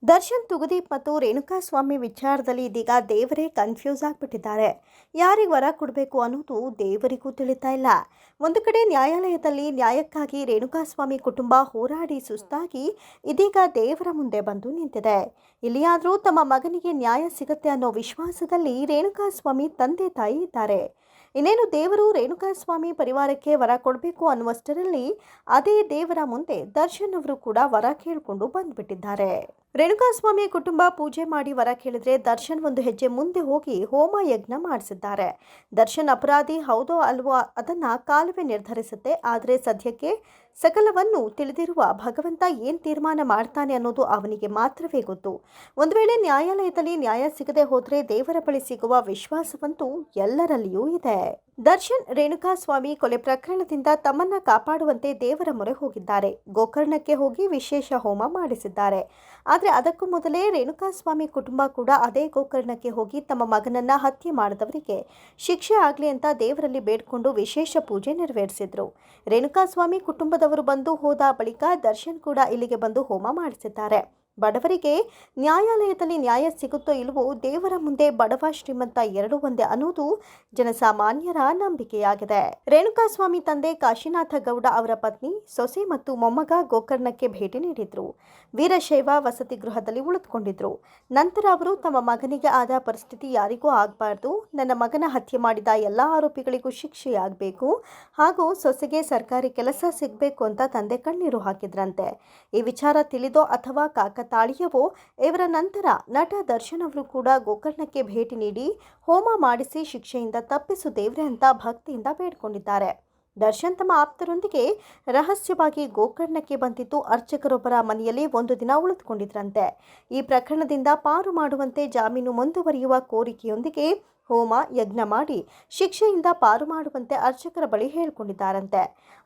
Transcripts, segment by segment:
ದರ್ಶನ್ ತುಗುದೀಪ್ ಮತ್ತು ರೇಣುಕಾಸ್ವಾಮಿ ವಿಚಾರದಲ್ಲಿ ಇದೀಗ ದೇವರೇ ಕನ್ಫ್ಯೂಸ್ ಆಗಿಬಿಟ್ಟಿದ್ದಾರೆ. ಯಾರಿಗೆ ವರ ಕೊಡಬೇಕು ಅನ್ನೋದು ದೇವರಿಗೂ ತಿಳಿತಾ ಇಲ್ಲ. ಒಂದು ಕಡೆ ನ್ಯಾಯಾಲಯದಲ್ಲಿ ನ್ಯಾಯಕ್ಕಾಗಿ ರೇಣುಕಾಸ್ವಾಮಿ ಕುಟುಂಬ ಹೋರಾಡಿ ಸುಸ್ತಾಗಿ ಇದೀಗ ದೇವರ ಮುಂದೆ ಬಂದು ನಿಂತಿದೆ. ಇಲ್ಲಿಯಾದರೂ ತಮ್ಮ ಮಗನಿಗೆ ನ್ಯಾಯ ಸಿಗುತ್ತೆ ಅನ್ನೋ ವಿಶ್ವಾಸದಲ್ಲಿ ರೇಣುಕಾಸ್ವಾಮಿ ತಂದೆ ತಾಯಿ ಇದ್ದಾರೆ. ಇನ್ನೇನು ದೇವರು ರೇಣುಕಾಸ್ವಾಮಿ ಪರಿವಾರಕ್ಕೆ ವರ ಕೊಡಬೇಕು ಅನ್ನುವಷ್ಟರಲ್ಲಿ ಅದೇ ದೇವರ ಮುಂದೆ ದರ್ಶನ್ ಅವರು ಕೂಡ ವರ ಕೇಳಿಕೊಂಡು ಬಂದ್ಬಿಟ್ಟಿದ್ದಾರೆ. ರೇಣುಕಾಸ್ವಾಮಿ ಕುಟುಂಬ ಪೂಜೆ ಮಾಡಿ ವರ ಕೇಳಿದ್ರೆ ದರ್ಶನ್ ಒಂದು ಹೆಜ್ಜೆ ಮುಂದೆ ಹೋಗಿ ಹೋಮ ಯಜ್ಞ ಮಾಡಿಸಿದ್ದಾರೆ. ದರ್ಶನ್ ಅಪರಾಧಿ ಹೌದೋ ಅಲ್ವೋ ಅದನ್ನ ಕಾಲವೇ ನಿರ್ಧರಿಸುತ್ತೆ. ಆದರೆ ಸದ್ಯಕ್ಕೆ ಸಕಲವನ್ನು ತಿಳಿದಿರುವ ಭಗವಂತ ಏನ್ ತೀರ್ಮಾನ ಮಾಡ್ತಾನೆ ಅನ್ನೋದು ಅವನಿಗೆ ಮಾತ್ರವೇ ಗೊತ್ತು. ಒಂದು ವೇಳೆ ನ್ಯಾಯಾಲಯದಲ್ಲಿ ನ್ಯಾಯ ಸಿಗದೆ ಹೋದ್ರೆ ದೇವರ ಬಳಿ ಸಿಗುವ ವಿಶ್ವಾಸವಂತೂ ಎಲ್ಲರಲ್ಲಿಯೂ ಇದೆ. ದರ್ಶನ್ ರೇಣುಕಾಸ್ವಾಮಿ ಕೊಲೆ ಪ್ರಕರಣದಿಂದ ತಮ್ಮನ್ನ ಕಾಪಾಡುವಂತೆ ದೇವರ ಮೊರೆ ಹೋಗಿದ್ದಾರೆ. ಗೋಕರ್ಣಕ್ಕೆ ಹೋಗಿ ವಿಶೇಷ ಹೋಮ ಮಾಡಿಸಿದ್ದಾರೆ. ಆದರೆ ಅದಕ್ಕೂ ಮೊದಲೇ ರೇಣುಕಾಸ್ವಾಮಿ ಕುಟುಂಬ ಕೂಡ ಅದೇ ಗೋಕರ್ಣಕ್ಕೆ ಹೋಗಿ ತಮ್ಮ ಮಗನನ್ನ ಹತ್ಯೆ ಮಾಡಿದವರಿಗೆ ಶಿಕ್ಷೆ ಆಗಲಿ ಅಂತ ದೇವರಲ್ಲಿ ಬೇಡ್ಕೊಂಡು ವಿಶೇಷ ಪೂಜೆ ನೆರವೇರಿಸಿದ್ರು. ರೇಣುಕಾಸ್ವಾಮಿ ಕುಟುಂಬದವರು ಬಂದು ಹೋದ ಬಳಿಕ ದರ್ಶನ್ ಕೂಡ ಇಲ್ಲಿಗೆ ಬಂದು ಹೋಮ ಮಾಡಿಸಿದ್ದಾರೆ. ಬಡವರಿಗೆ ನ್ಯಾಯಾಲಯದಲ್ಲಿ ನ್ಯಾಯ ಸಿಗುತ್ತೋ ಇಲ್ಲವೋ ದೇವರ ಮುಂದೆ ಬಡವ ಶ್ರೀಮಂತ ಎರಡೂ ಒಂದೇ ಅನ್ನೋದು ಜನಸಾಮಾನ್ಯರ ನಂಬಿಕೆಯಾಗಿದೆ. ರೇಣುಕಾಸ್ವಾಮಿ ತಂದೆ ಕಾಶಿನಾಥ ಗೌಡ ಅವರ ಪತ್ನಿ, ಸೊಸೆ ಮತ್ತು ಮೊಮ್ಮಗ ಗೋಕರ್ಣಕ್ಕೆ ಭೇಟಿ ನೀಡಿದ್ರು. ವೀರಶೈವ ವಸತಿ ಗೃಹದಲ್ಲಿ ಉಳಿದುಕೊಂಡಿದ್ರು. ನಂತರ ಅವರು ತಮ್ಮ ಮಗನಿಗೆ ಆದ ಪರಿಸ್ಥಿತಿ ಯಾರಿಗೂ ಆಗಬಾರ್ದು, ನನ್ನ ಮಗನ ಹತ್ಯೆ ಮಾಡಿದ ಎಲ್ಲ ಆರೋಪಿಗಳಿಗೂ ಶಿಕ್ಷೆಯಾಗಬೇಕು ಹಾಗೂ ಸೊಸೆಗೆ ಸರ್ಕಾರಿ ಕೆಲಸ ಸಿಗಬೇಕು ಅಂತ ತಂದೆ ಕಣ್ಣೀರು ಹಾಕಿದ್ರಂತೆ. ಈ ವಿಚಾರ ತಿಳಿದೋ ಅಥವಾ ಕಾಕತಾಳೀಯವೋ ಇವರ ನಂತರ ನಟ ದರ್ಶನ್ ಅವರು ಕೂಡ ಗೋಕರ್ಣಕ್ಕೆ ಭೇಟಿ ನೀಡಿ ಹೋಮ ಮಾಡಿಸಿ ಶಿಕ್ಷೆಯಿಂದ ತಪ್ಪಿಸು ದೇವ್ರೆ ಅಂತ ಭಕ್ತಿಯಿಂದ ಬೇಡ್ಕೊಂಡಿದ್ದಾರೆ. ದರ್ಶನ್ ತಮ್ಮ ಆಪ್ತರೊಂದಿಗೆ ರಹಸ್ಯವಾಗಿ ಗೋಕರ್ಣಕ್ಕೆ ಬಂದಿದ್ದು ಅರ್ಚಕರೊಬ್ಬರ ಮನೆಯಲ್ಲಿ ಒಂದು ದಿನ ಉಳಿದುಕೊಂಡಿದ್ರಂತೆ. ಈ ಪ್ರಕರಣದಿಂದ ಪಾರು ಮಾಡುವಂತೆ ಜಾಮೀನು ಮುಂದುವರಿಯುವ ಕೋರಿಕೆಯೊಂದಿಗೆ ಹೋಮ ಯಜ್ಞ ಮಾಡಿ ಶಿಕ್ಷೆಯಿಂದ ಪಾರು ಮಾಡುವಂತೆ ಅರ್ಚಕರ ಬಳಿ ಹೇಳಿಕೊಂಡಿದ್ದಾರಂತೆ.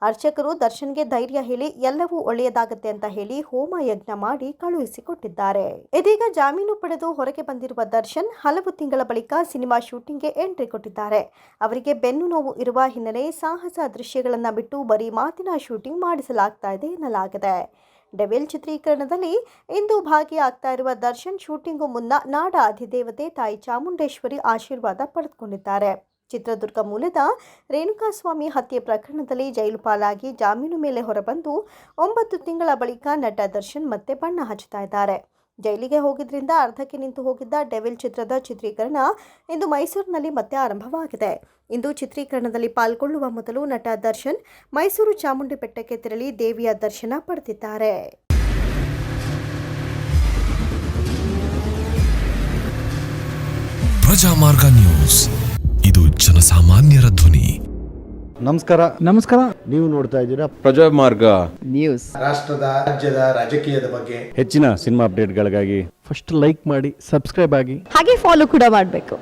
ಅರ್ಚಕರು ದರ್ಶನ್ಗೆ ಧೈರ್ಯ ಹೇಳಿ ಎಲ್ಲವೂ ಒಳ್ಳೆಯದಾಗತ್ತೆ ಅಂತ ಹೇಳಿ ಹೋಮ ಯಜ್ಞ ಮಾಡಿ ಕಳುಹಿಸಿಕೊಟ್ಟಿದ್ದಾರೆ. ಇದೀಗ ಜಾಮೀನು ಪಡೆದು ಹೊರಗೆ ಬಂದಿರುವ ದರ್ಶನ್ ಹಲವು ತಿಂಗಳ ಬಳಿಕ ಸಿನಿಮಾ ಶೂಟಿಂಗ್ಗೆ ಎಂಟ್ರಿ ಕೊಟ್ಟಿದ್ದಾರೆ. ಅವರಿಗೆ ಬೆನ್ನು ನೋವು ಇರುವ ಹಿನ್ನೆಲೆ ಸಾಹಸ ದೃಶ್ಯಗಳನ್ನು ಬಿಟ್ಟು ಬರೀ ಮಾತಿನ ಶೂಟಿಂಗ್ ಮಾಡಿಸಲಾಗ್ತಾ ಇದೆ ಎನ್ನಲಾಗಿದೆ. ಡೆವಿಲ್ ಚಿತ್ರೀಕರಣದಲ್ಲಿ ಇಂದು ಭಾಗಿಯಾಗ್ತಾ ಇರುವ ದರ್ಶನ್ ಶೂಟಿಂಗು ಮುನ್ನ ನಾಡ ಅಧಿದೇವತೆ ತಾಯಿ ಚಾಮುಂಡೇಶ್ವರಿ ಆಶೀರ್ವಾದ ಪಡೆದುಕೊಂಡಿದ್ದಾರೆ. ಚಿತ್ರದುರ್ಗ ಮೂಲದ ರೇಣುಕಾಸ್ವಾಮಿ ಹತ್ಯೆ ಪ್ರಕರಣದಲ್ಲಿ ಜೈಲು ಪಾಲಾಗಿ ಜಾಮೀನು ಮೇಲೆ ಹೊರಬಂದು 9 ತಿಂಗಳ ಬಳಿಕ ನಟ ದರ್ಶನ್ ಮತ್ತೆ ಬಣ್ಣ ಹಚ್ಚುತ್ತಾ ಇದ್ದಾರೆ. ಜೈಲಿಗೆ ಹೋಗಿದ್ರಿಂದ ಅರ್ಧಕ್ಕೆ ನಿಂತು ಹೋಗಿದ್ದ ಡೆವಿಲ್ ಚಿತ್ರದ ಚಿತ್ರೀಕರಣ ಇಂದು ಮೈಸೂರಿನಲ್ಲಿ ಮತ್ತೆ ಆರಂಭವಾಗಿದೆ. ಇಂದು ಚಿತ್ರೀಕರಣದಲ್ಲಿ ಪಾಲ್ಗೊಳ್ಳುವ ಮೊದಲು ನಟ ದರ್ಶನ್ ಮೈಸೂರು ಚಾಮುಂಡಿ ಬೆಟ್ಟಕ್ಕೆ ತೆರಳಿ ದೇವಿಯ ದರ್ಶನ ಪಡೆದಿದ್ದಾರೆ. ಪ್ರಜಾಮಾರ್ಗ ನ್ಯೂಸ್, ಇದು ಜನಸಾಮಾನ್ಯರ ಧ್ವನಿ. ನಮಸ್ಕಾರ. ನೀವು ನೋಡ್ತಾ ಇದ್ದೀರಾ ಪ್ರಜಾಮಾರ್ಗ ನ್ಯೂಸ್. ರಾಷ್ಟ್ರದ ರಾಜ್ಯದ ರಾಜಕೀಯದ ಬಗ್ಗೆ ಹೆಚ್ಚಿನ ಸಿನಿಮಾ ಅಪ್ಡೇಟ್ಗಳಿಗಾಗಿ ಫಸ್ಟ್ ಲೈಕ್ ಮಾಡಿ, ಸಬ್ಸ್ಕ್ರೈಬ್ ಆಗಿ, ಹಾಗೆ ಫಾಲೋ ಕೂಡ ಮಾಡಬೇಕು.